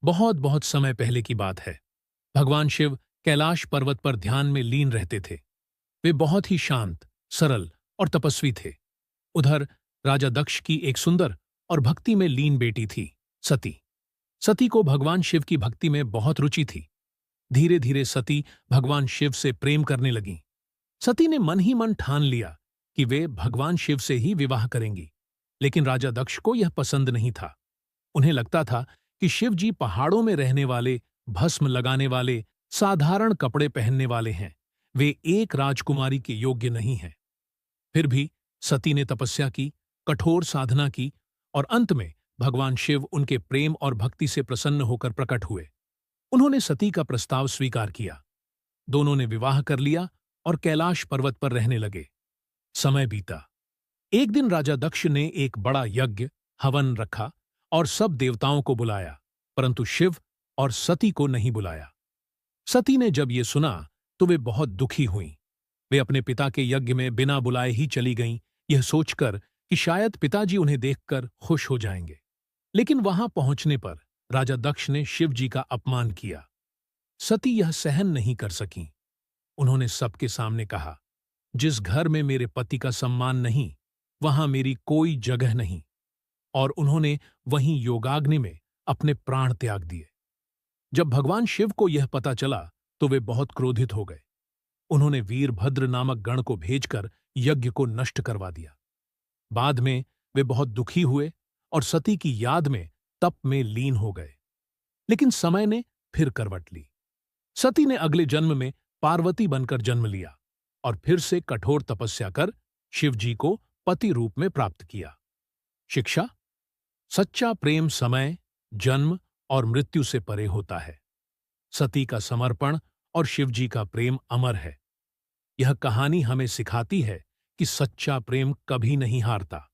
बहुत बहुत समय पहले की बात है। भगवान शिव कैलाश पर्वत पर ध्यान में लीन रहते थे। वे बहुत ही शांत, सरल और तपस्वी थे। उधर राजा दक्ष की एक सुंदर और भक्ति में लीन बेटी थी, सती। सती को भगवान शिव की भक्ति में बहुत रुचि थी। धीरे धीरे सती भगवान शिव से प्रेम करने लगी। सती ने मन ही मन ठान लिया कि वे भगवान शिव से ही विवाह करेंगी। लेकिन राजा दक्ष को यह पसंद नहीं था। उन्हें लगता था कि शिव जी पहाड़ों में रहने वाले, भस्म लगाने वाले, साधारण कपड़े पहनने वाले हैं। वे एक राजकुमारी के योग्य नहीं हैं। फिर भी सती ने तपस्या की, कठोर साधना की और अंत में भगवान शिव उनके प्रेम और भक्ति से प्रसन्न होकर प्रकट हुए। उन्होंने सती का प्रस्ताव स्वीकार किया। दोनों ने विवाह कर लिया और कैलाश पर्वत पर रहने लगे। समय बीता। एक दिन राजा दक्ष ने एक बड़ा यज्ञ, हवन रखा और सब देवताओं को बुलाया, परंतु शिव और सती को नहीं बुलाया। सती ने जब ये सुना तो वे बहुत दुखी हुईं। वे अपने पिता के यज्ञ में बिना बुलाए ही चली गईं, यह सोचकर कि शायद पिताजी उन्हें देखकर खुश हो जाएंगे। लेकिन वहां पहुंचने पर राजा दक्ष ने शिव जी का अपमान किया। सती यह सहन नहीं कर सकीं। उन्होंने सबके सामने कहा, जिस घर में मेरे पति का सम्मान नहीं, वहां मेरी कोई जगह नहीं। और उन्होंने वहीं योगाग्नि में अपने प्राण त्याग दिए। जब भगवान शिव को यह पता चला तो वे बहुत क्रोधित हो गए। उन्होंने वीरभद्र नामक गण को भेजकर यज्ञ को नष्ट करवा दिया। बाद में वे बहुत दुखी हुए और सती की याद में तप में लीन हो गए। लेकिन समय ने फिर करवट ली। सती ने अगले जन्म में पार्वती बनकर जन्म लिया और फिर से कठोर तपस्या कर शिव जी को पति रूप में प्राप्त किया। शिक्षा: सच्चा प्रेम समय, जन्म और मृत्यु से परे होता है। सती का समर्पण और शिवजी का प्रेम अमर है। यह कहानी हमें सिखाती है कि सच्चा प्रेम कभी नहीं हारता।